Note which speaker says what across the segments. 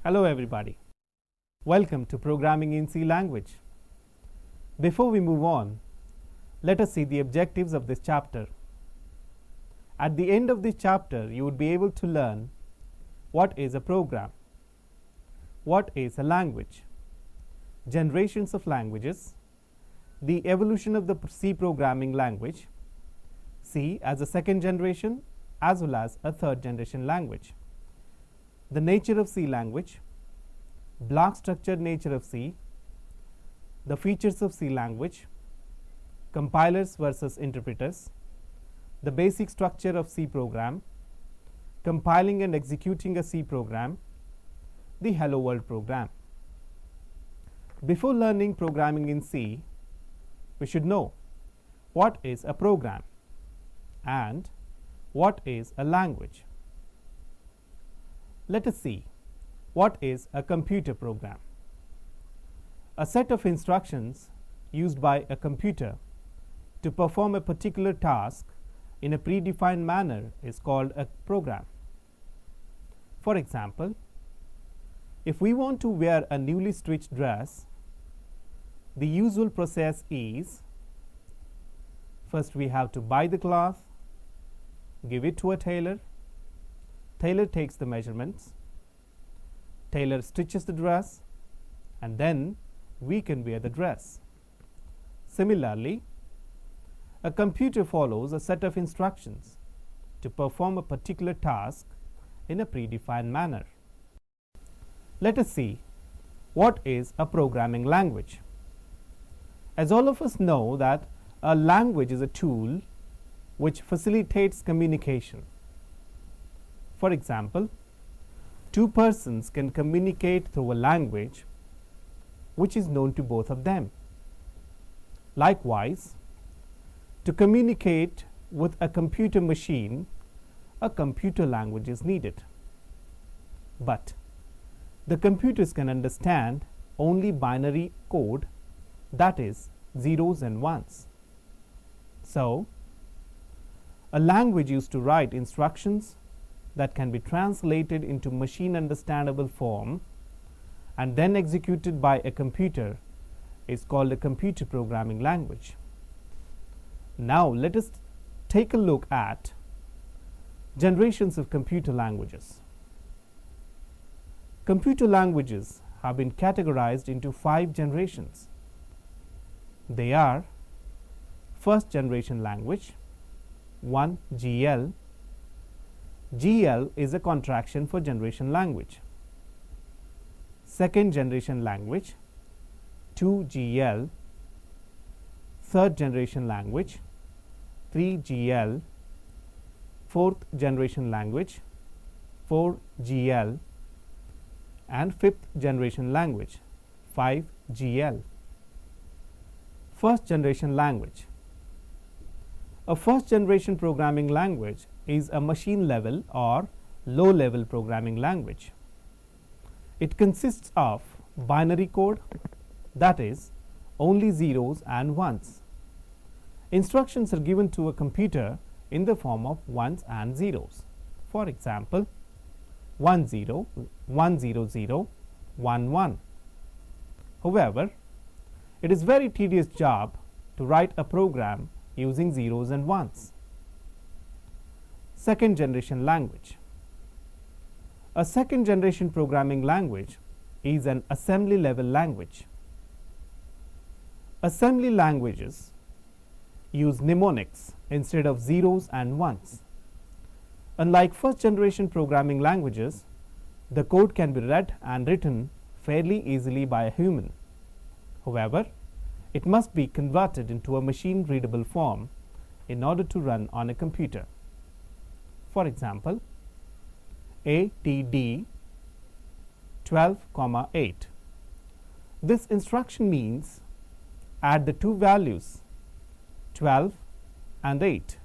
Speaker 1: Hello everybody. Welcome to Programming in C language. Before we move on, let us see the objectives of this chapter. At the end of this chapter, you would be able to learn what is a program, what is a language, generations of languages, the evolution of the C programming language, C as a second generation as well as a third generation language, the nature of C language, block structured nature of C, the features of C language, compilers versus interpreters, the basic structure of C program, compiling and executing a C program, the Hello World program. Before learning programming in C, we should know what is a program and what is a language. Let us see what is a computer program. A set of instructions used by a computer to perform a particular task in a predefined manner is called a program. For example, if we want to wear a newly stitched dress, the usual process is first we have to buy the cloth, give it to a tailor, tailor takes the measurements, tailor stitches the dress, and then we can wear the dress. Similarly, a computer follows a set of instructions to perform a particular task in a predefined manner. Let us see what is a programming language. As all of us know that a language is a tool which facilitates communication. For example, two persons can communicate through a language which is known to both of them. Likewise, to communicate with a computer machine, a computer language is needed. But the computers can understand only binary code, that is, zeros and ones. So, a language used to write instructions that can be translated into machine understandable form and then executed by a computer is called a computer programming language. Now, let us take a look at generations of computer languages. Computer languages have been categorized into 5 generations. They are first generation language, 1 GL. GL is a contraction for generation language. Second generation language, 2 GL. Third generation language, 3 GL. Fourth generation language, 4 GL. And fifth generation language, 5 GL. First generation language. A first generation programming language is a machine level or low level programming language. It consists of binary code, that is, only zeros and ones. Instructions are given to a computer in the form of ones and zeros. For example, 10, 100, 11. However, it is very tedious job to write a program using zeros and ones. Second generation language. A second generation programming language is an assembly level language. Assembly languages use mnemonics instead of zeros and ones. Unlike first generation programming languages, the code can be read and written fairly easily by a human. However, it must be converted into a machine readable form in order to run on a computer. For example, ATD 12,8. This instruction means add the two values 12 and 8.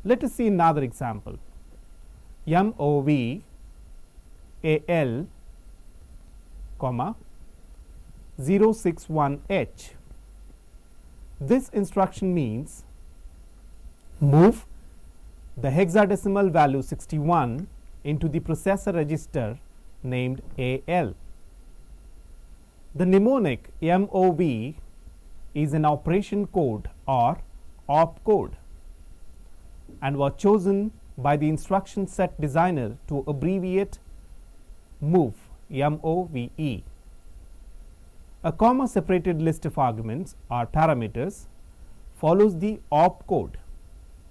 Speaker 1: Let us see another example. MOVAL, 061H. This instruction means move the hexadecimal value 61 into the processor register named AL. The mnemonic MOV is an operation code or opcode and was chosen by the instruction set designer to abbreviate MOVE, MOVE. A comma separated list of arguments or parameters follows the opcode.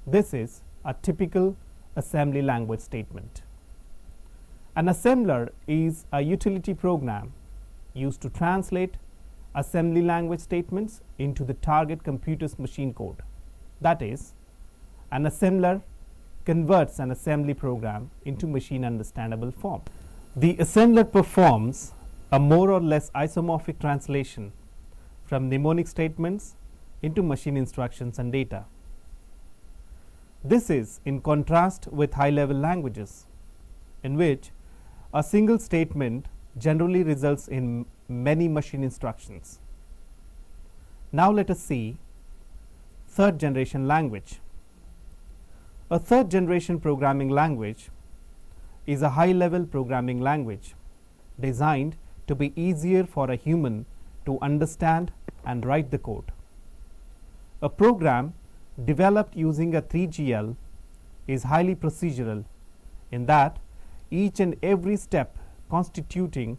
Speaker 1: This is a typical assembly language statement. An assembler is a utility program used to translate assembly language statements into the target computer's machine code. That is, an assembler converts an assembly program into machine understandable form. The assembler performs a more or less isomorphic translation from mnemonic statements into machine instructions and data. This is in contrast with high-level languages, in which a single statement generally results in many machine instructions. Now let us see third generation language. A third generation programming language is a high-level programming language designed to be easier for a human to understand and write the code. A program developed using a 3GL is highly procedural in that each and every step constituting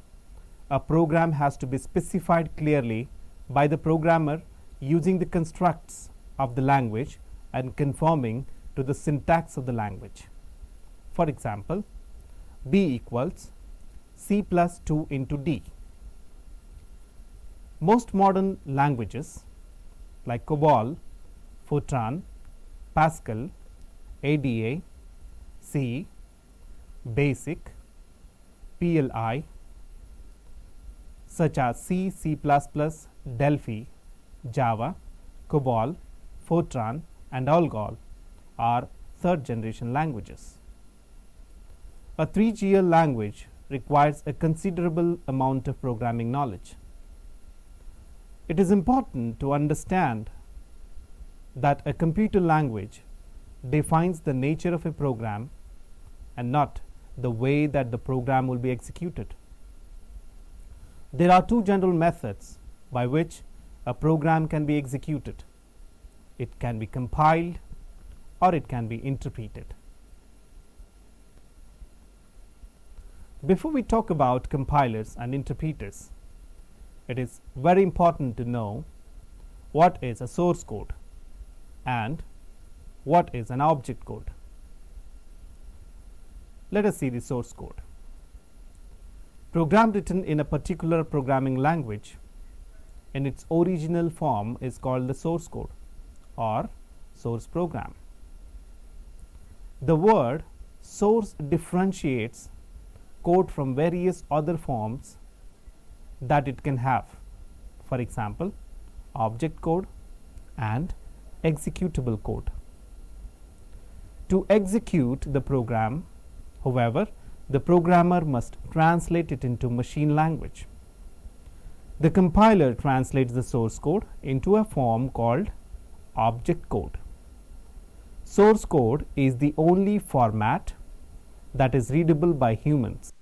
Speaker 1: a program has to be specified clearly by the programmer using the constructs of the language and conforming to the syntax of the language. For example, B equals C plus 2 into D. Most modern languages like COBOL, Fortran, Pascal, ADA, C, BASIC, PLI, such as C, C++, Delphi, Java, COBOL, Fortran and ALGOL are third generation languages. A 3GL language requires a considerable amount of programming knowledge. It is important to understand that a computer language defines the nature of a program and not the way that the program will be executed. There are two general methods by which a program can be executed. It can be compiled or it can be interpreted. Before we talk about compilers and interpreters, it is very important to know what is a source code and what is an object code. Let us see the source code. Program written in a particular programming language in its original form is called the source code or source program. The word source differentiates code from various other forms that it can have. For example, object code and executable code. To execute the program, however, the programmer must translate it into machine language. The compiler translates the source code into a form called object code. Source code is the only format that is readable by humans.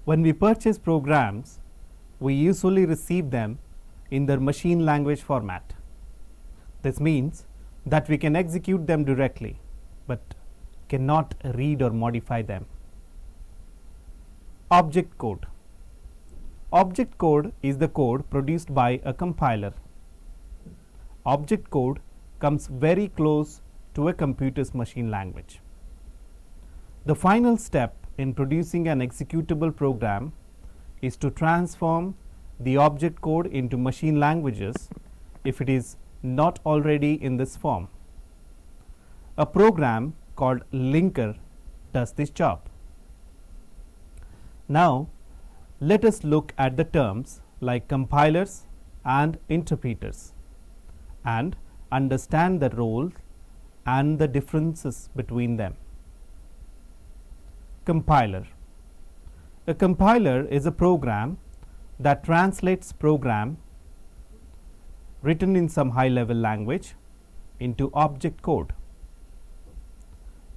Speaker 1: When we purchase programs, we usually receive them in their machine language format. This means that we can execute them directly, but cannot read or modify them. Object code. Object code is the code produced by a compiler. Object code comes very close to a computer's machine language. The final step in producing an executable program is to transform the object code into machine languages if it is not already in this form. A program called linker does this job. Now, let us look at the terms like compilers and interpreters and understand the role and the differences between them. Compiler. A compiler is a program that translates program written in some high-level language into object code.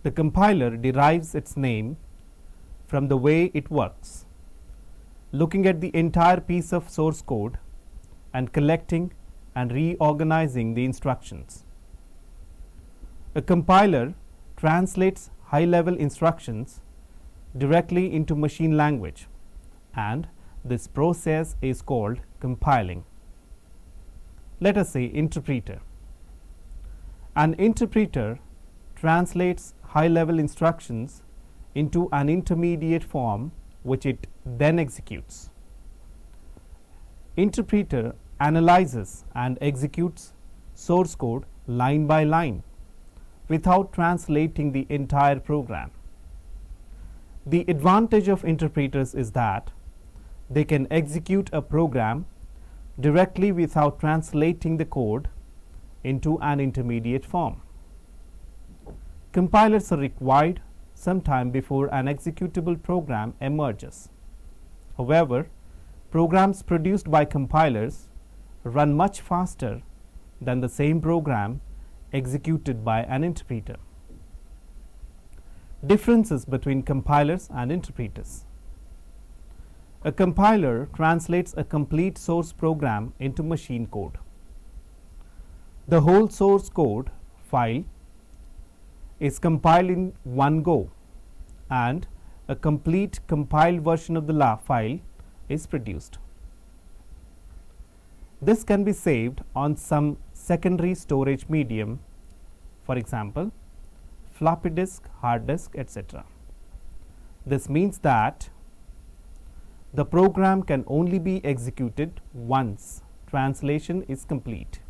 Speaker 1: The compiler derives its name from the way it works, looking at the entire piece of source code and collecting and reorganizing the instructions. A compiler translates high-level instructions directly into machine language, and this process is called compiling. Let us say interpreter. An interpreter translates high-level instructions into an intermediate form which it then executes. Interpreter analyzes and executes source code line by line without translating the entire program. The advantage of interpreters is that they can execute a program directly without translating the code into an intermediate form. Compilers are required sometime before an executable program emerges. However, programs produced by compilers run much faster than the same program executed by an interpreter. Differences between compilers and interpreters. A compiler translates a complete source program into machine code. The whole source code file is compiled in one go, and a complete compiled version of the file is produced. This can be saved on some secondary storage medium, for example, floppy disk, hard disk, etc. This means that the program can only be executed once translation is complete.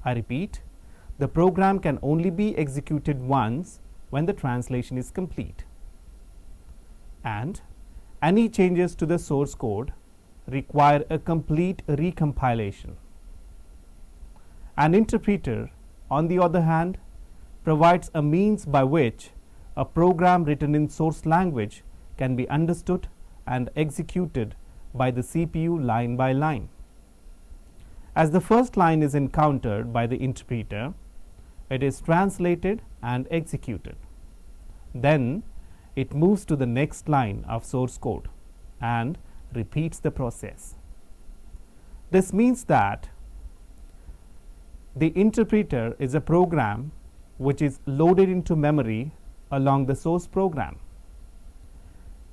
Speaker 1: I repeat, the program can only be executed once when the translation is complete, and any changes to the source code require a complete recompilation. An interpreter, on the other hand, provides a means by which a program written in source language can be understood and executed by the CPU line by line. As the first line is encountered by the interpreter, it is translated and executed. Then it moves to the next line of source code and repeats the process. This means that the interpreter is a program which is loaded into memory along the source program.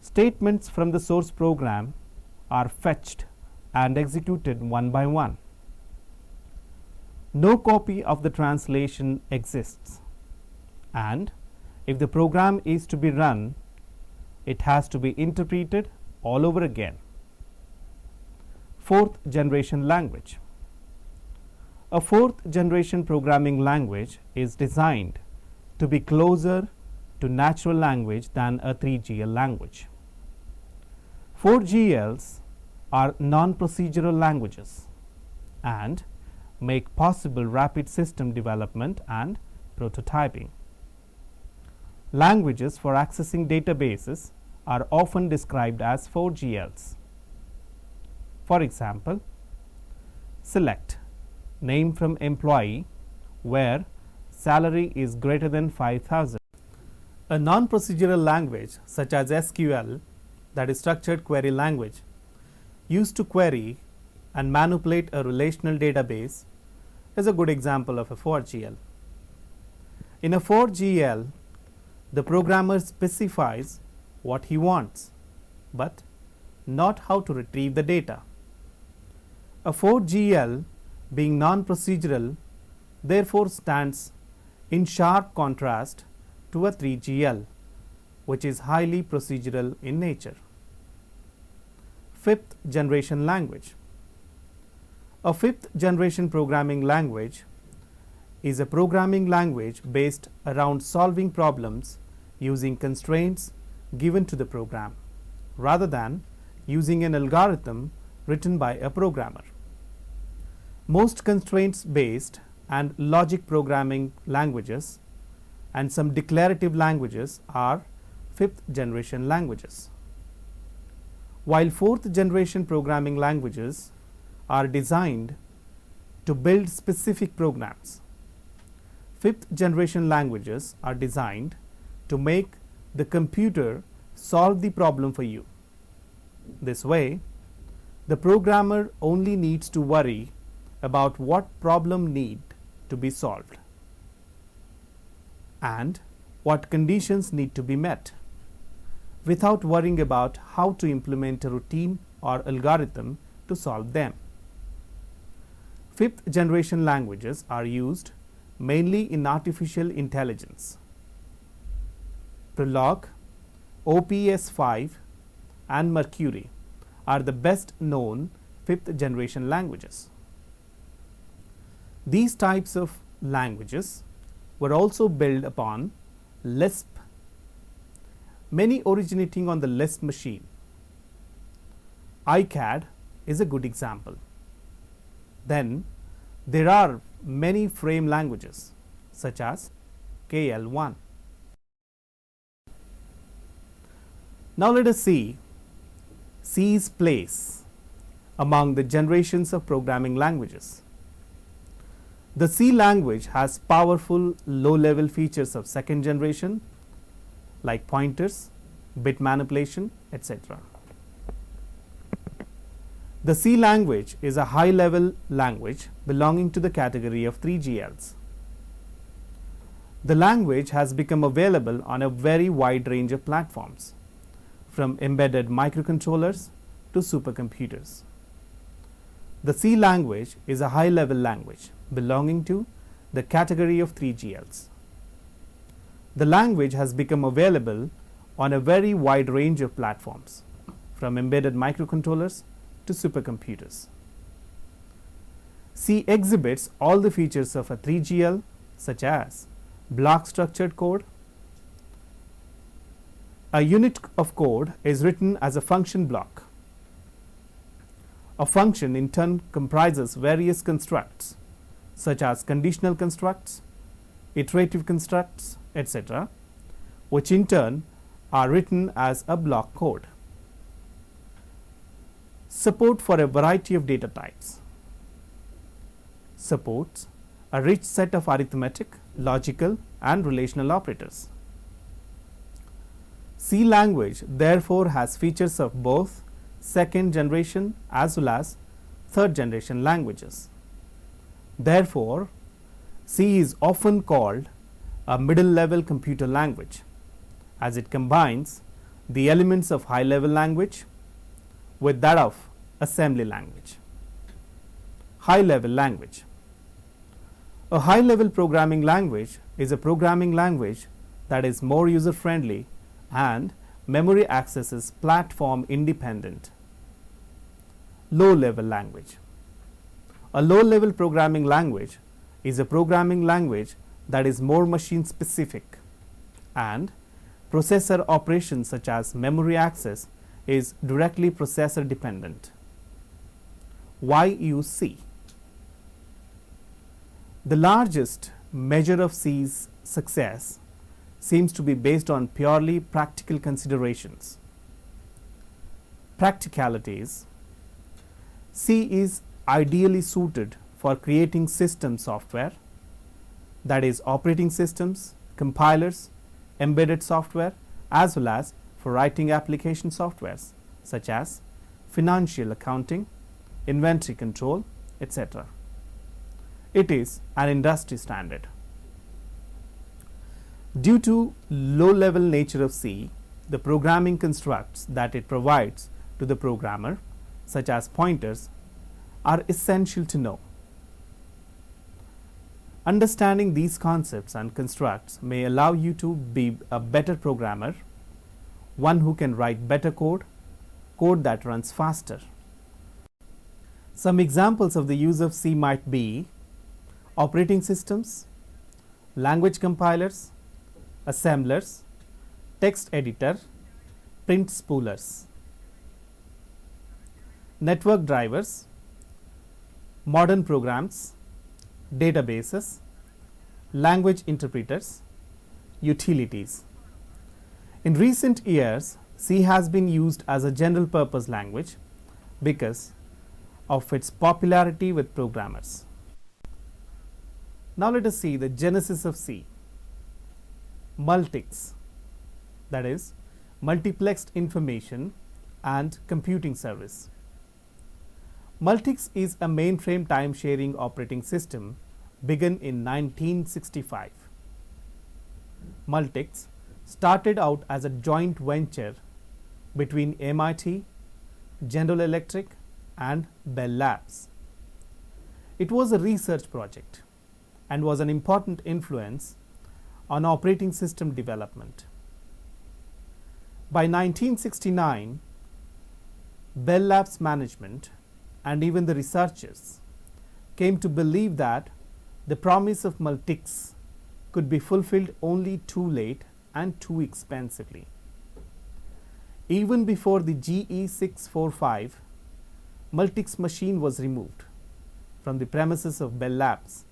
Speaker 1: Statements from the source program are fetched and executed one by one. No copy of the translation exists, and if the program is to be run, it has to be interpreted all over again. Fourth generation language. A fourth generation programming language is designed to be closer to natural language than a 3GL language. 4GLs are non-procedural languages and make possible rapid system development and prototyping. Languages for accessing databases are often described as 4GLs. For example, select name from employee where salary is greater than 5,000. A non-procedural language such as SQL, that is structured query language, used to query and manipulate a relational database, is a good example of a 4GL. In a 4GL, the programmer specifies what he wants, but not how to retrieve the data. A 4GL, being non-procedural, therefore stands in sharp contrast to a 3GL, which is highly procedural in nature. Fifth generation language. A fifth generation programming language is a programming language based around solving problems using constraints given to the program, rather than using an algorithm written by a programmer. Most constraints-based and logic programming languages and some declarative languages are fifth generation languages. While fourth generation programming languages are designed to build specific programs, Fifth generation languages are designed to make the computer solve the problem for you. This way, the programmer only needs to worry about what problem need to be solved and what conditions need to be met, without worrying about how to implement a routine or algorithm to solve them. Fifth generation languages are used mainly in artificial intelligence. Prolog, OPS5 and Mercury are the best known fifth generation languages. These types of languages were also built upon Lisp, many originating on the Lisp machine. ICAD is a good example. Then there are many frame languages such as KL1. Now let us see C's place among the generations of programming languages. The C language has powerful low-level features of second generation like pointers, bit manipulation, etc. The C language is a high-level language belonging to the category of 3GLs. The language has become available on a very wide range of platforms, from embedded microcontrollers to supercomputers. The C language is a high-level language belonging to the category of 3GLs. The language has become available on a very wide range of platforms, from embedded microcontrollers to supercomputers. C exhibits all the features of a 3GL, such as block structured code. A unit of code is written as a function block. A function in turn comprises various constructs such as conditional constructs, iterative constructs, etc., which in turn are written as a block code. Support for a variety of data types. Supports a rich set of arithmetic, logical, and relational operators. C language therefore has features of both second generation as well as third generation languages. Therefore, C is often called a middle level computer language, as it combines the elements of high level language with that of assembly language. High level language. A high level programming language is a programming language that is more user friendly and memory access is platform independent. Low level language. A low level programming language is a programming language that is more machine specific, and processor operations such as memory access is directly processor dependent. Why use C? The largest measure of C's success seems to be based on purely practical considerations. Practicalities. C is ideally suited for creating system software, that is operating systems, compilers, embedded software, as well as for writing application softwares such as financial accounting, inventory control, etc. It is an industry standard. Due to low-level nature of C, the programming constructs that it provides to the programmer, such as pointers, are essential to know. Understanding these concepts and constructs may allow you to be a better programmer, one who can write better code, code that runs faster. Some examples of the use of C might be operating systems, language compilers, assemblers, text editor, print spoolers, network drivers, modern programs, databases, language interpreters, utilities. In recent years, C has been used as a general purpose language because of its popularity with programmers. Now let us see the genesis of C. Multics, that is multiplexed information and computing service. Multics is a mainframe time-sharing operating system begun in 1965. Multics started out as a joint venture between MIT, General Electric and Bell Labs. It was a research project and was an important influence on operating system development. By 1969, Bell Labs management and even the researchers came to believe that the promise of Multics could be fulfilled only too late and too expensively. Even before the GE645 Multics machine was removed from the premises of Bell Labs,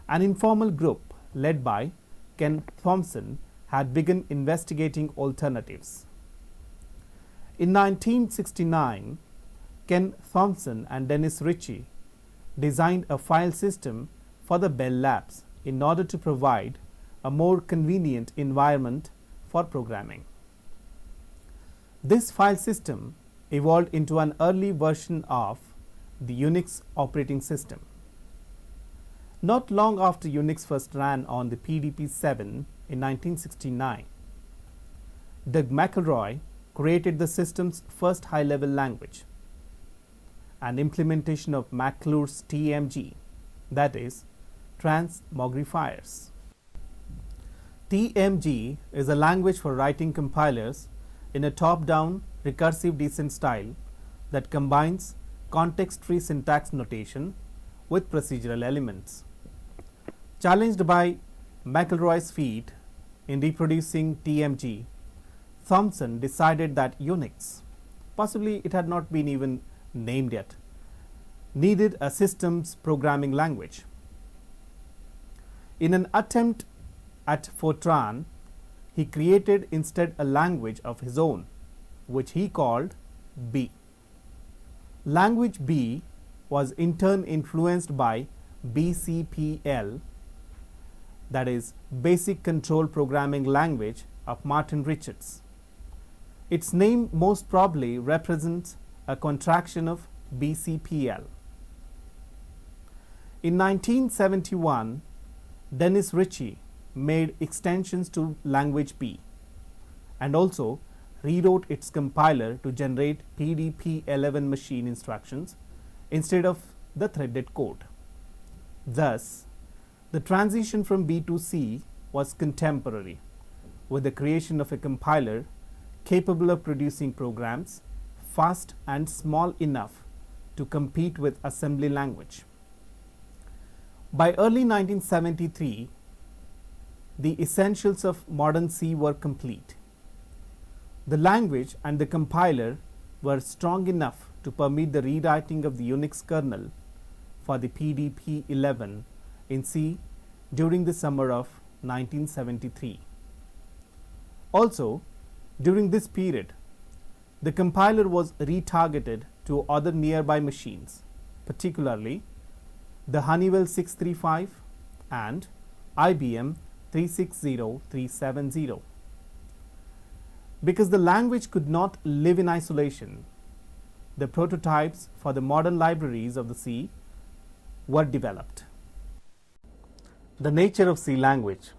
Speaker 1: an informal group led by Ken Thompson had begun investigating alternatives. In 1969, Ken Thompson and Dennis Ritchie designed a file system for the Bell Labs in order to provide a more convenient environment for programming. This file system evolved into an early version of the Unix operating system. Not long after Unix first ran on the PDP-7 in 1969, Doug McElroy created the system's first high-level language, an implementation of McClure's TMG, that is, transmogrifiers. TMG is a language for writing compilers in a top-down recursive descent style that combines context-free syntax notation with procedural elements. Challenged by McElroy's feat in reproducing TMG, Thompson decided that Unix, possibly it had not been even named yet, needed a systems programming language. In an attempt at Fortran, he created instead a language of his own, which he called B. Language B was in turn influenced by BCPL, that is, Basic Control Programming Language of Martin Richards. Its name most probably represents a contraction of BCPL. In 1971, Dennis Ritchie made extensions to language B and also rewrote its compiler to generate PDP-11 machine instructions instead of the threaded code. Thus, the transition from B to C was contemporary with the creation of a compiler capable of producing programs fast and small enough to compete with assembly language. By early 1973, the essentials of modern C were complete. The language and the compiler were strong enough to permit the rewriting of the Unix kernel for the PDP-11 in C during the summer of 1973. Also, during this period, the compiler was retargeted to other nearby machines, particularly the Honeywell 635 and IBM 360-370. Because the language could not live in isolation, the prototypes for the modern libraries of the C were developed. The nature of C language.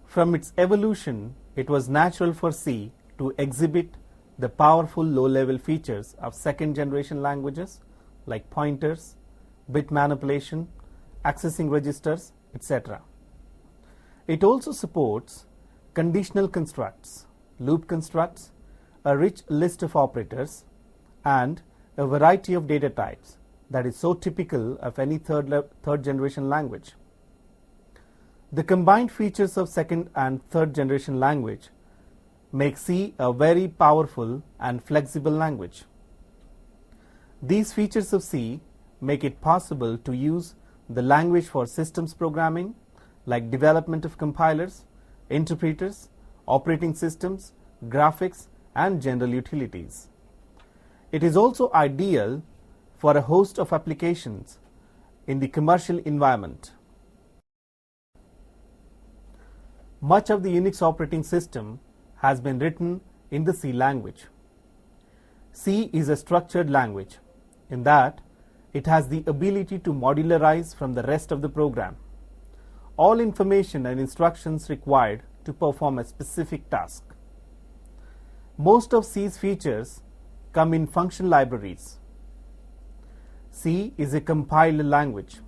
Speaker 1: From its evolution, it was natural for C to exhibit the powerful low-level features of second-generation languages like pointers, bit manipulation, accessing registers, etc. It also supports conditional constructs, loop constructs, a rich list of operators, and a variety of data types that is so typical of any third-generation language. The combined features of second and third-generation language make C a very powerful and flexible language. These features of C make it possible to use the language for systems programming like development of compilers, interpreters, operating systems, graphics, and general utilities. It is also ideal for a host of applications in the commercial environment. Much of the Unix operating system has been written in the C language. C is a structured language in that it has the ability to modularize from the rest of the program all information and instructions required to perform a specific task. Most of C's features come in function libraries. C is a compiled language.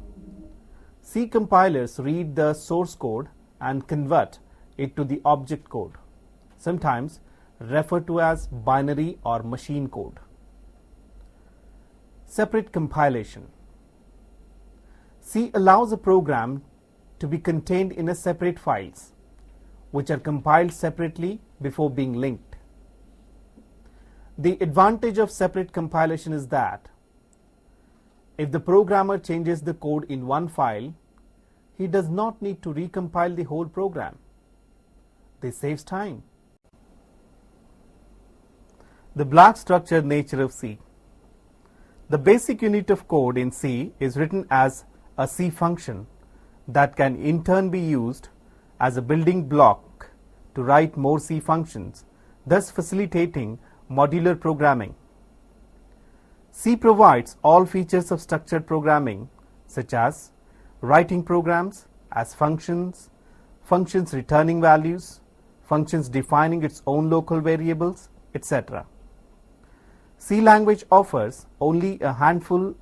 Speaker 1: C compilers read the source code and convert it to the object code, sometimes referred to as binary or machine code. Separate compilation. C allows a program to be contained in a separate files, which are compiled separately before being linked. The advantage of separate compilation is that if the programmer changes the code in one file, he does not need to recompile the whole program. This saves time. The block structured nature of C. The basic unit of code in C is written as a C function that can in turn be used as a building block to write more C functions, thus facilitating modular programming. C provides all features of structured programming, such as writing programs as functions, functions returning values, functions defining its own local variables, etc. C language offers only a handful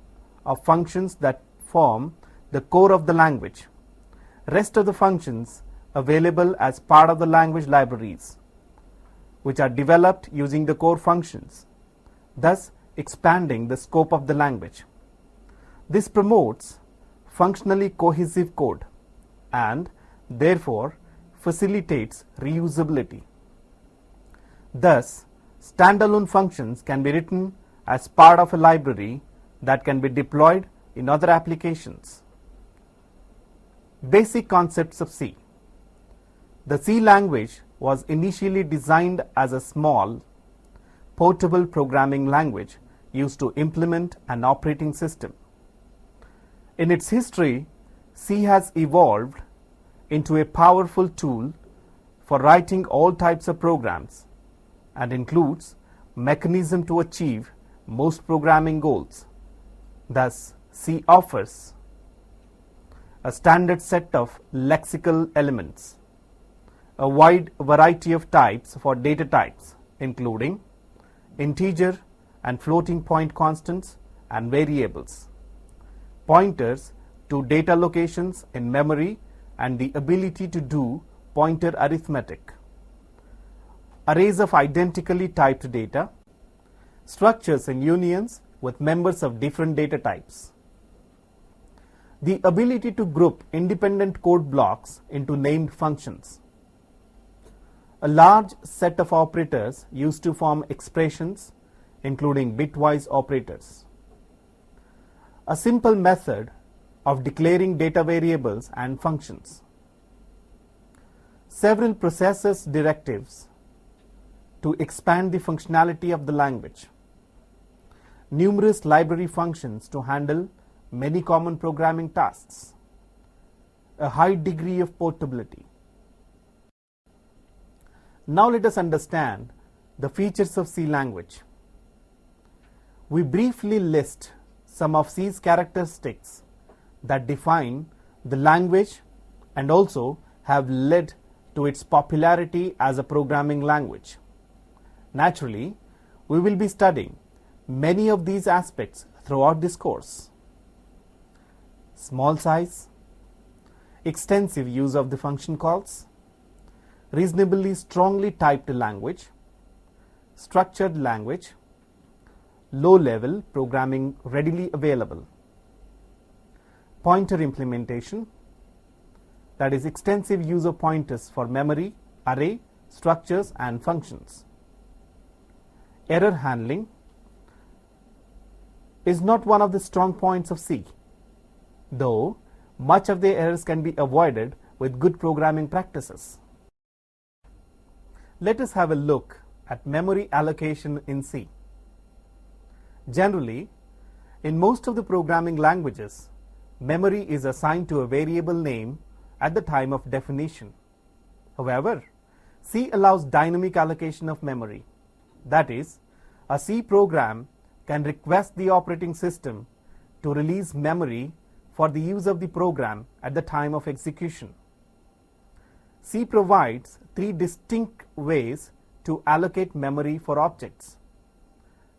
Speaker 1: of functions that form the core of the language. Rest of the functions available as part of the language libraries, which are developed using the core functions, thus expanding the scope of the language. This promotes functionally cohesive code and therefore facilitates reusability. Thus, standalone functions can be written as part of a library that can be deployed in other applications. Basic concepts of C. The C language was initially designed as a small, portable programming language used to implement an operating system. In its history, C has evolved into a powerful tool for writing all types of programs and includes mechanism to achieve most programming goals. Thus, C offers a standard set of lexical elements, a wide variety of types for data types, including integer and floating point constants and variables, pointers to data locations in memory and the ability to do pointer arithmetic, arrays of identically typed data, structures and unions with members of different data types, the ability to group independent code blocks into named functions, a large set of operators used to form expressions, including bitwise operators, a simple method of declaring data variables and functions, several processes directives to expand the functionality of the language, numerous library functions to handle many common programming tasks, a high degree of portability. Now let us understand the features of C language. We briefly list some of C's characteristics that define the language and also have led to its popularity as a programming language. Naturally, we will be studying many of these aspects throughout this course. Small size, extensive use of the function calls, reasonably strongly typed language, structured language, low-level programming readily available, pointer implementation, that is extensive use of pointers for memory, array, structures and functions. Error handling is not one of the strong points of C, though much of the errors can be avoided with good programming practices. Let us have a look at memory allocation in C. Generally, in most of the programming languages, memory is assigned to a variable name at the time of definition. However, C allows dynamic allocation of memory. That is, a C program can request the operating system to release memory for the use of the program at the time of execution. C provides three distinct ways to allocate memory for objects.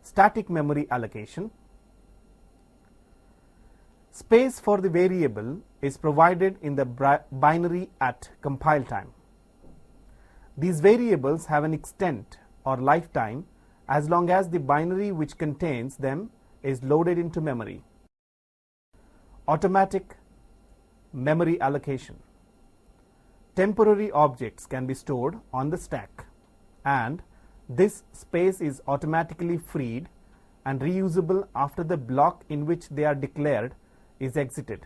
Speaker 1: Static memory allocation. Space for the variable is provided in the binary at compile time. These variables have an extent or lifetime as long as the binary which contains them is loaded into memory. Automatic memory allocation. Temporary objects can be stored on the stack, and this space is automatically freed and reusable after the block in which they are declared is exited.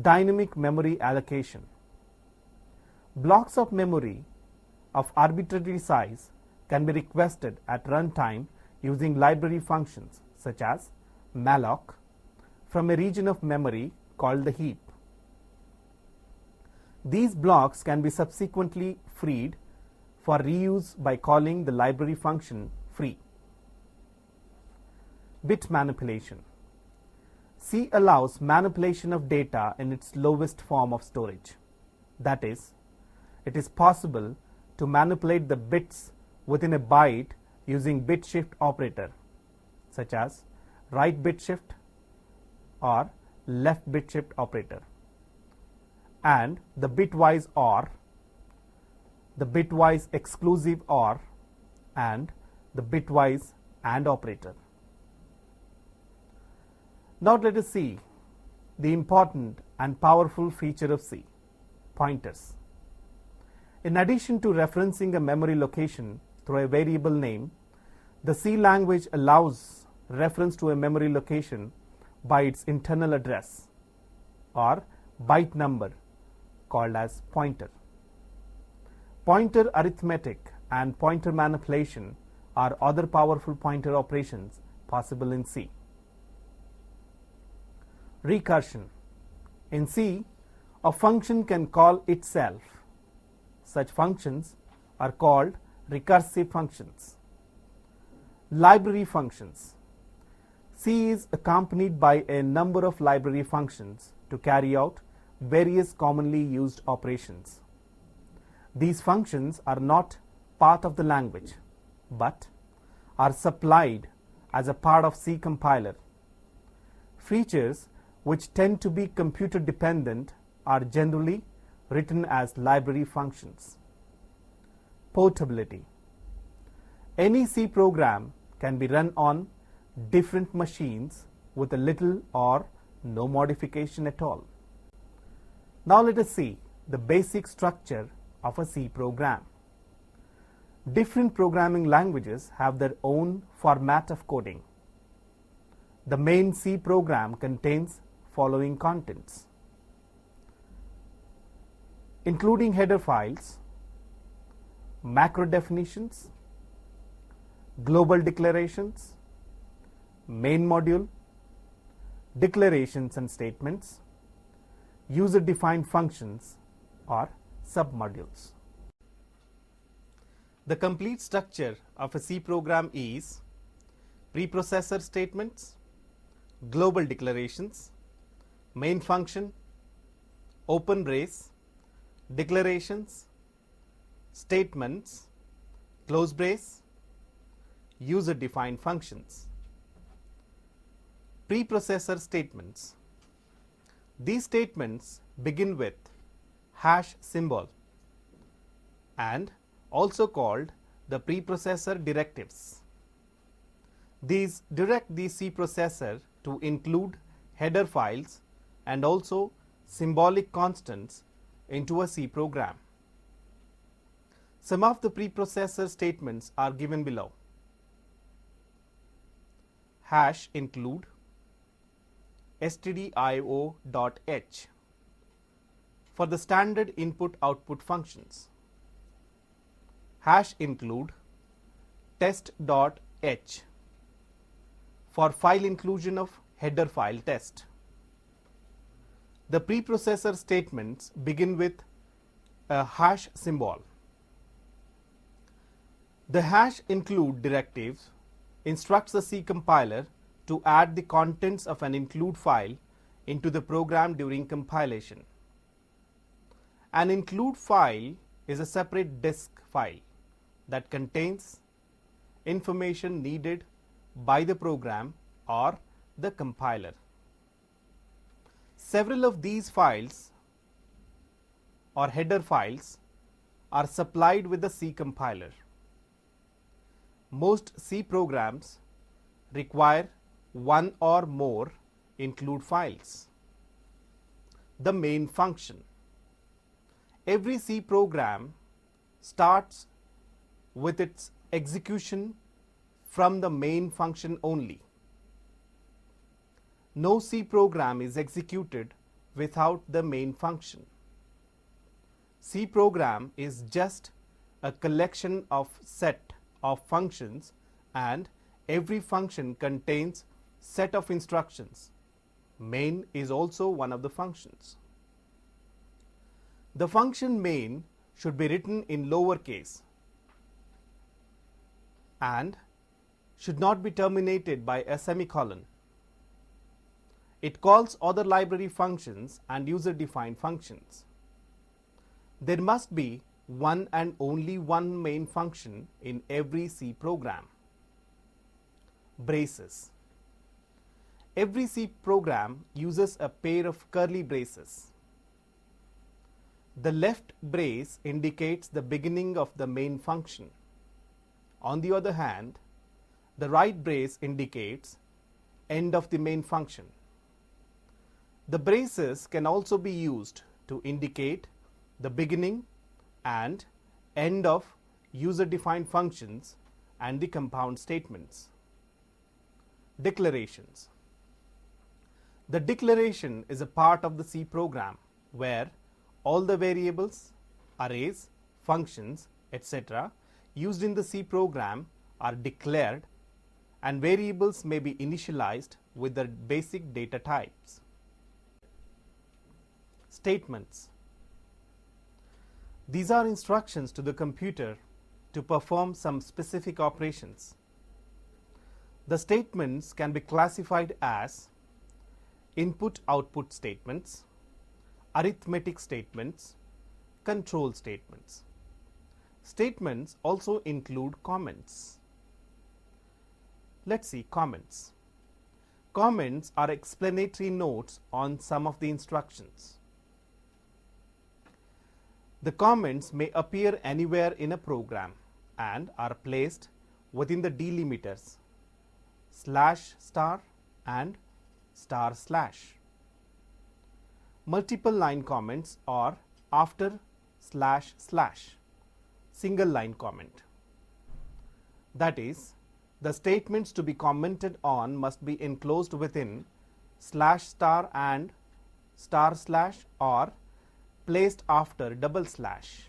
Speaker 1: Dynamic memory allocation. Blocks of memory of arbitrary size can be requested at runtime using library functions such as malloc from a region of memory called the heap. These blocks can be subsequently freed for reuse by calling the library function free. Bit manipulation. C allows manipulation of data in its lowest form of storage. That is, it is possible to manipulate the bits within a byte using bit shift operator such as right bit shift or left bit shift operator, and the bitwise OR, the bitwise exclusive OR, and the bitwise AND operator. Now let us see the important and powerful feature of C, pointers. In addition to referencing a memory location through a variable name, the C language allows reference to a memory location by its internal address or byte number called as pointer. Pointer arithmetic and pointer manipulation are other powerful pointer operations possible in C. Recursion. In C, a function can call itself. Such functions are called recursive functions. Library functions. C is accompanied by a number of library functions to carry out various commonly used operations. These functions are not part of the language, but are supplied as a part of C compiler. Features which tend to be computer dependent are generally written as library functions. Portability. Any C program can be run on different machines with a little or no modification at all. Now let us see the basic structure of a C program. Different programming languages have their own format of coding. The main C program contains following contents, including header files, macro definitions, global declarations, main module, declarations and statements, user-defined functions or submodules. The complete structure of a C program is preprocessor statements, global declarations, main function, open brace, declarations, statements, close brace, user-defined functions. Preprocessor statements. These statements begin with hash symbol and also called the preprocessor directives. These direct the C processor to include header files and also symbolic constants into a C program. Some of the preprocessor statements are given below. Hash include stdio.h for the standard input-output functions. Hash include test.h for file inclusion of header file test. The preprocessor statements begin with a hash symbol. The hash include directives instructs the C compiler to add the contents of an include file into the program during compilation. An include file is a separate disk file that contains information needed by the program or the compiler. Several of these files or header files are supplied with the C compiler. Most C programs require one or more include files. The main function. Every C program starts with its execution from the main function only. No C program is executed without the main function. C program is just a collection of set of functions, and every function contains set of instructions. Main is also one of the functions. The function main should be written in lowercase and should not be terminated by a semicolon. It calls other library functions and user-defined functions. There must be one and only one main function in every C program. Braces. Every C program uses a pair of curly braces. The left brace indicates the beginning of the main function. On the other hand, the right brace indicates end of the main function. The braces can also be used to indicate the beginning and end of user-defined functions and the compound statements. Declarations. The declaration is a part of the C program where all the variables, arrays, functions, etc. used in the C program are declared, and variables may be initialized with the basic data types. Statements. These are instructions to the computer to perform some specific operations. The statements can be classified as input-output statements, arithmetic statements, control statements. Statements also include comments. Let's see comments. Comments are explanatory notes on some of the instructions. The comments may appear anywhere in a program and are placed within the delimiters /* and */. Multiple line comments are after // single line comment. That is, the statements to be commented on must be enclosed within /* and */ or placed after //.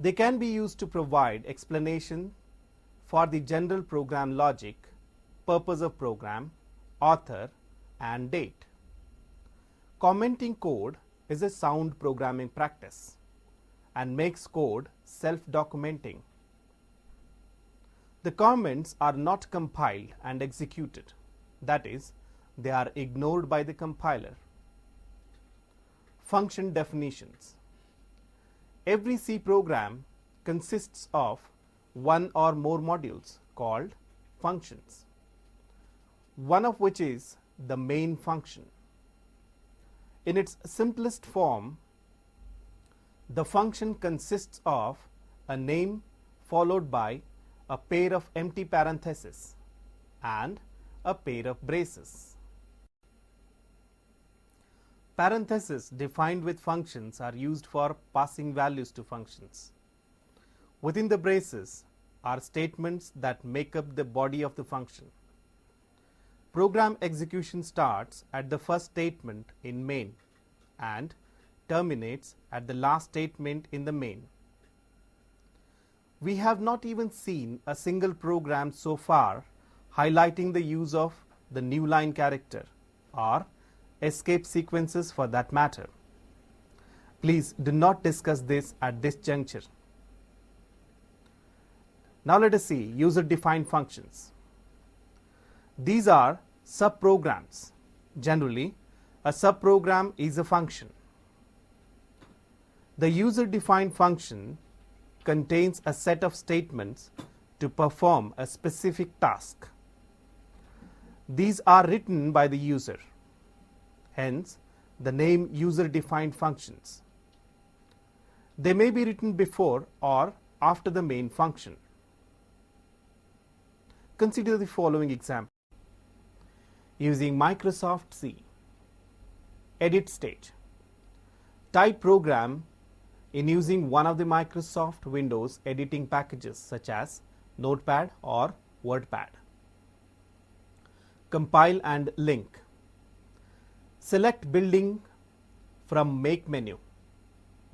Speaker 1: They can be used to provide explanation for the general program logic, purpose of program, author, and date. Commenting code is a sound programming practice and makes code self-documenting. The comments are not compiled and executed. That is, they are ignored by the compiler. Function definitions. Every C program consists of one or more modules called functions, one of which is the main function. In its simplest form, the function consists of a name followed by a pair of empty parentheses and a pair of braces. Parentheses defined with functions are used for passing values to functions. Within the braces are statements that make up the body of the function. Program execution starts at the first statement in main and terminates at the last statement in the main. We have not even seen a single program so far highlighting the use of the new line character, or escape sequences for that matter. Please do not discuss this at this juncture. Now let us see user-defined functions. These are subprograms. Generally, a subprogram is a function. The user-defined function contains a set of statements to perform a specific task. These are written by the user. Hence, the name user-defined functions. They may be written before or after the main function. Consider the following example. Using Microsoft C. Edit stage. Type program in using one of the Microsoft Windows editing packages such as Notepad or WordPad. Compile and link. Select building from make menu.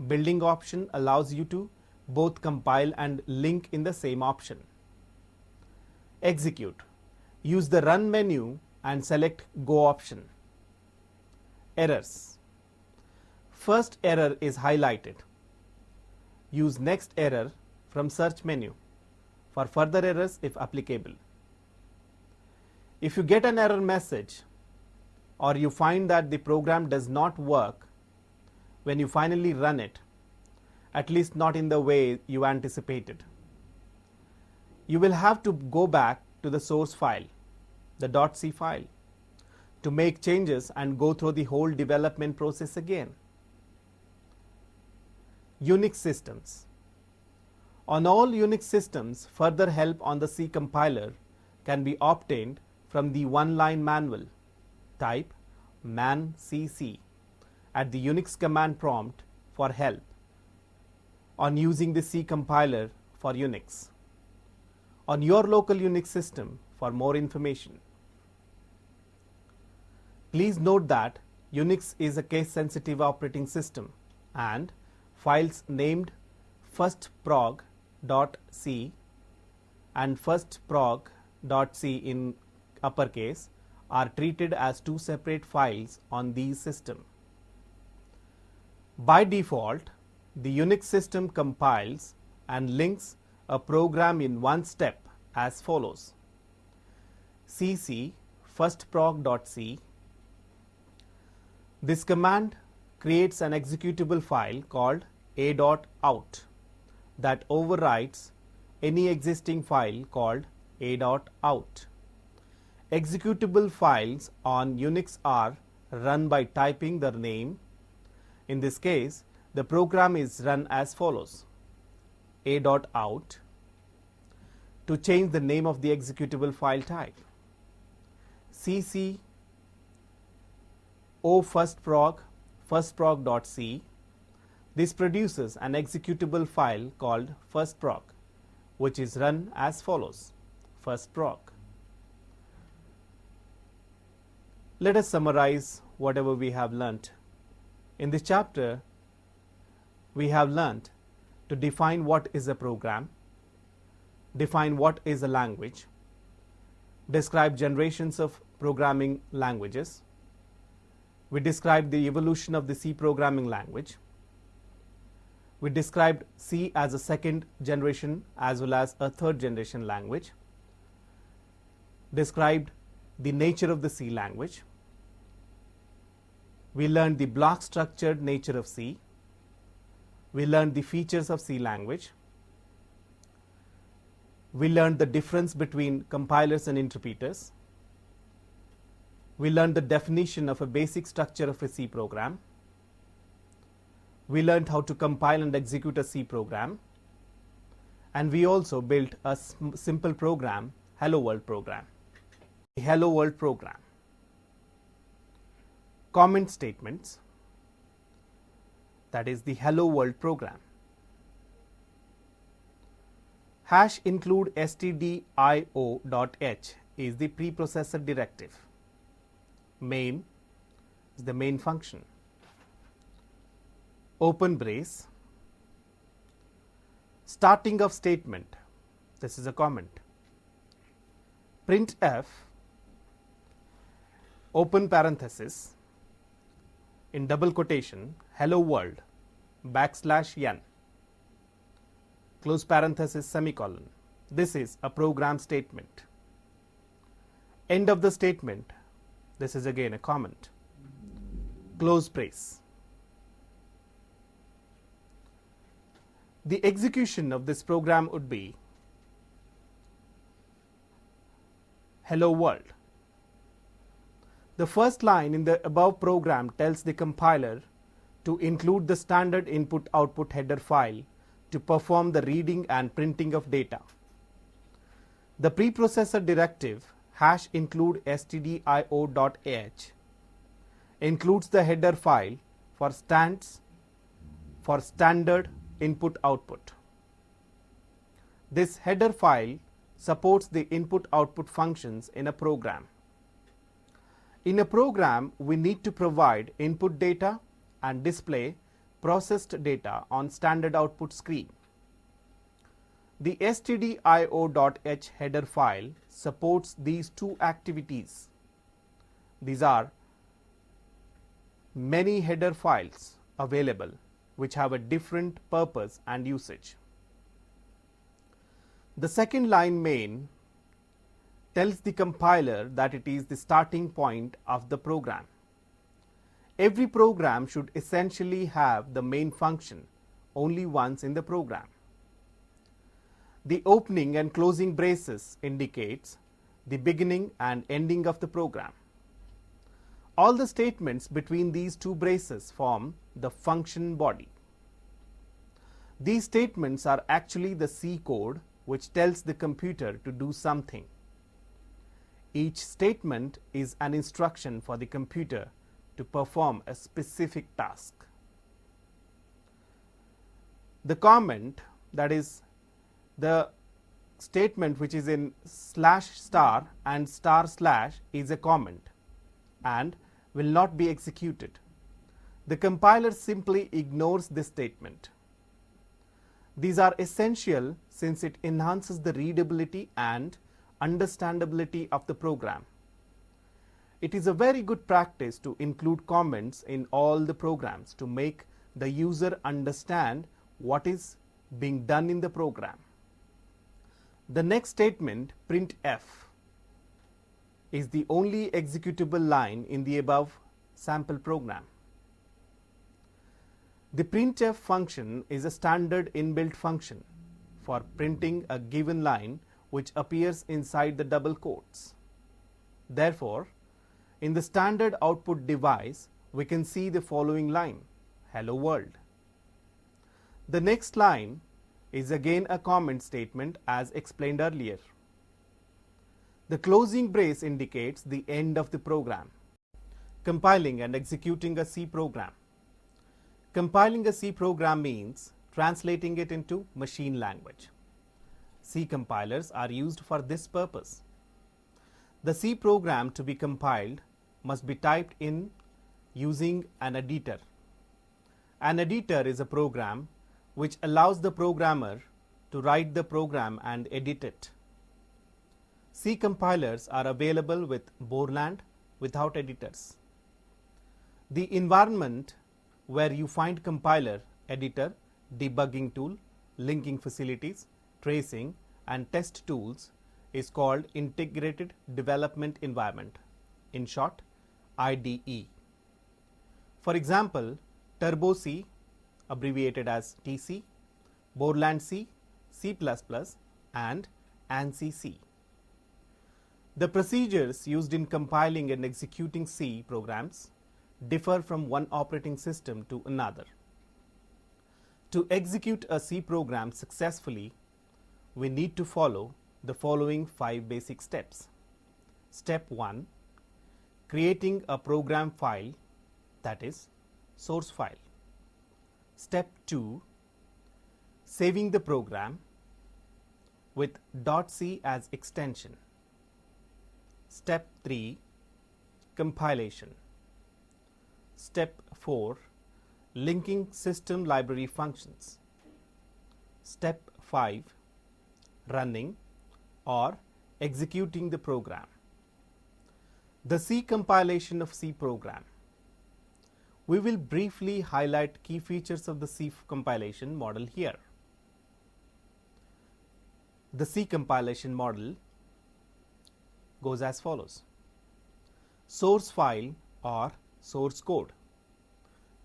Speaker 1: Building option allows you to both compile and link in the same option. Execute. Use the run menu and select go option. Errors. First error is highlighted. Use next error from search menu for further errors if applicable. If you get an error message or you find that the program does not work when you finally run it, at least not in the way you anticipated, you will have to go back to the source file, the .c file, to make changes and go through the whole development process again. Unix systems. On all Unix systems, further help on the C compiler can be obtained from the one-line manual. Type man cc at the Unix command prompt for help on using the C compiler for Unix. On your local Unix system for more information. Please note that Unix is a case-sensitive operating system and files named firstprog.c and firstprog.c in uppercase are treated as two separate files on these systems. By default, the Unix system compiles and links a program in one step as follows. cc firstprog.c. This command creates an executable file called a.out that overwrites any existing file called a.out. Executable files on Unix are run by typing their name. In this case, the program is run as follows: a.out. To change the name of the executable file type, cc o firstprog.c. This produces an executable file called firstprog, which is run as follows: firstprog. Let us summarize whatever we have learnt. In this chapter, we have learnt to define what is a program, define what is a language, describe generations of programming languages. We described the evolution of the C programming language. We described C as a second generation as well as a third generation language. Described the nature of the C language. We learned the block structured nature of C. We learned the features of C language. We learned the difference between compilers and interpreters. We learned the definition of a basic structure of a C program. We learned how to compile and execute a C program. And we also built a simple program, Hello World program. The Hello World program. Comment statements, that is the Hello World program. Hash include stdio.h is the preprocessor directive. Main is the main function. Open brace. Starting of statement, this is a comment. Printf open parenthesis, in double quotation, hello world, \n, close parenthesis, semicolon. This is a program statement. End of the statement, this is again a comment. Close brace. The execution of this program would be hello world. The first line in the above program tells the compiler to include the standard input-output header file to perform the reading and printing of data. The preprocessor directive #include stdio.h includes the header file for standard input-output. This header file supports the input-output functions in a program. In a program, we need to provide input data and display processed data on standard output screen. The stdio.h header file supports these two activities. These are many header files available which have a different purpose and usage. The second line main tells the compiler that it is the starting point of the program. Every program should essentially have the main function only once in the program. The opening and closing braces indicates the beginning and ending of the program. All the statements between these two braces form the function body. These statements are actually the C code which tells the computer to do something. Each statement is an instruction for the computer to perform a specific task. The comment, that is the statement which is in /* and // is a comment and will not be executed. The compiler simply ignores this statement. These are essential since it enhances the readability and understandability of the program. It is a very good practice to include comments in all the programs to make the user understand what is being done in the program. The next statement, printf, is the only executable line in the above sample program. The printf function is a standard inbuilt function for printing a given line which appears inside the double quotes. Therefore, in the standard output device, we can see the following line, hello world. The next line is again a comment statement as explained earlier. The closing brace indicates the end of the program. Compiling and executing a C program. Compiling a C program means translating it into machine language. C compilers are used for this purpose. The C program to be compiled must be typed in using an editor. An editor is a program which allows the programmer to write the program and edit it. C compilers are available with Borland without editors. The environment where you find compiler, editor, debugging tool, linking facilities, tracing, and test tools is called Integrated Development Environment, in short IDE. For example, Turbo C, abbreviated as TC, Borland C, C++, and ANSI C. The procedures used in compiling and executing C programs differ from one operating system to another. To execute a C program successfully, we need to follow the following 5 basic steps. Step 1. Creating a program file, that is, source file. Step 2. Saving the program with .c as extension. Step 3. Compilation. Step 4. Linking system library functions. Step 5. Running or executing the program. The C compilation of C program. We will briefly highlight key features of the C compilation model here. The C compilation model goes as follows. Source file or source code.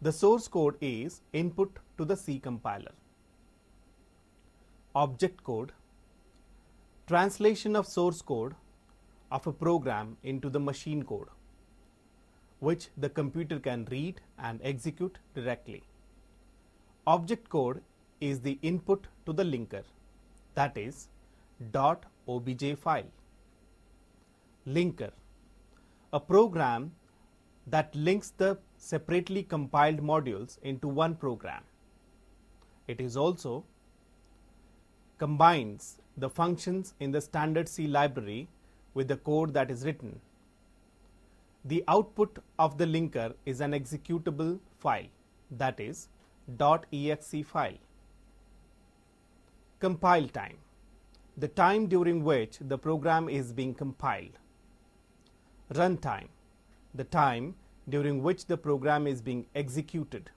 Speaker 1: The source code is input to the C compiler. Object code. Translation of source code of a program into the machine code, which the computer can read and execute directly. Object code is the input to the linker, that is .obj file. Linker, a program that links the separately compiled modules into one program. It is also combines the functions in the standard C library with the code that is written. The output of the linker is an executable file, that is .exe file. Compile time, the time during which the program is being compiled. Runtime, the time during which the program is being executed.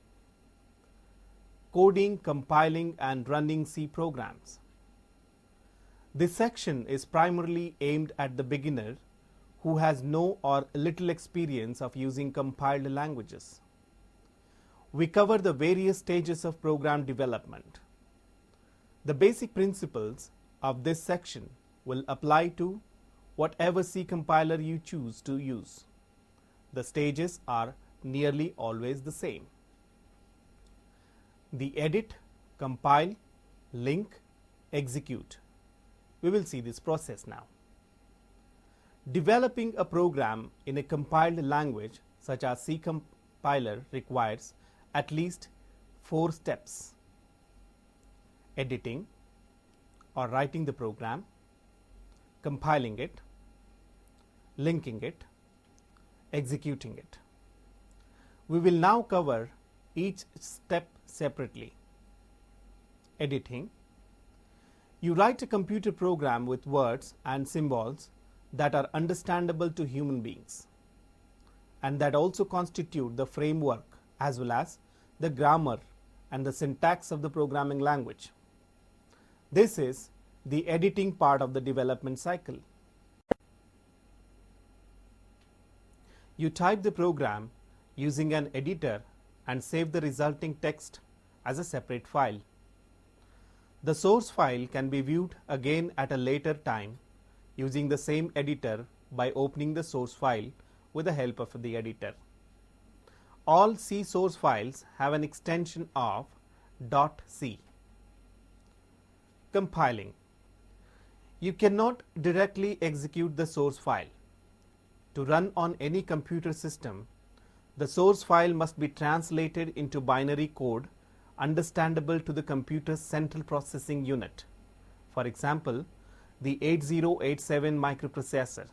Speaker 1: Coding, compiling and running C programs. This section is primarily aimed at the beginner who has no or little experience of using compiled languages. We cover the various stages of program development. The basic principles of this section will apply to whatever C compiler you choose to use. The stages are nearly always the same. The edit, compile, link, execute. We will see this process now. Developing a program in a compiled language such as C compiler requires at least 4 steps. Editing or writing the program, compiling it, linking it, executing it. We will now cover each step separately. Editing. You write a computer program with words and symbols that are understandable to human beings and that also constitute the framework as well as the grammar and the syntax of the programming language. This is the editing part of the development cycle. You type the program using an editor and save the resulting text as a separate file. The source file can be viewed again at a later time using the same editor by opening the source file with the help of the editor. All C source files have an extension of .c. Compiling. You cannot directly execute the source file. To run on any computer system, the source file must be translated into binary code understandable to the computer's central processing unit. For example, the 8087 microprocessor.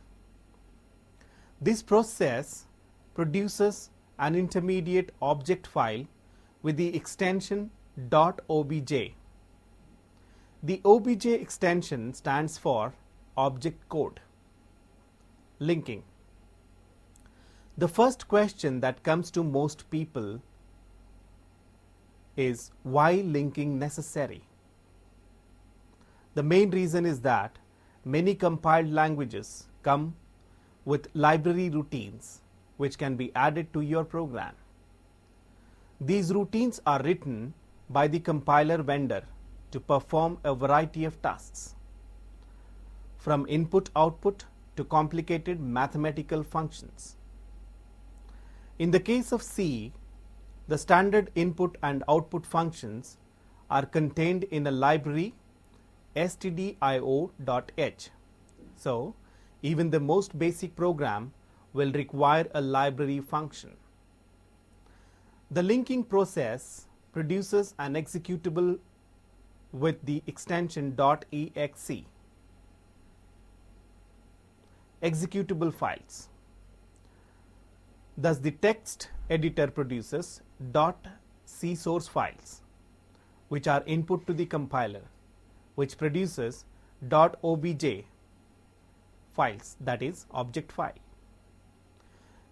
Speaker 1: This process produces an intermediate object file with the extension .obj. The obj extension stands for object code. Linking. The first question that comes to most people is why linking necessary? The main reason is that many compiled languages come with library routines which can be added to your program. These routines are written by the compiler vendor to perform a variety of tasks, from input-output to complicated mathematical functions. In the case of C, the standard input and output functions are contained in a library stdio.h. So, even the most basic program will require a library function. The linking process produces an executable with the extension .exe. Executable files. Thus, the text editor produces .c source files, which are input to the compiler, which produces .obj files, that is object file.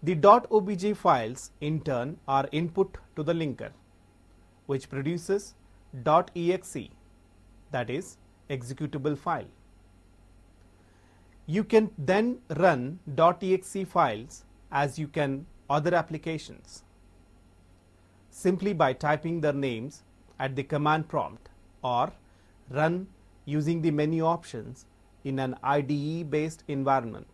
Speaker 1: The .obj files in turn are input to the linker, which produces .exe, that is executable file. You can then run .exe files as you can other applications simply by typing their names at the command prompt, or run using the menu options in an IDE based environment.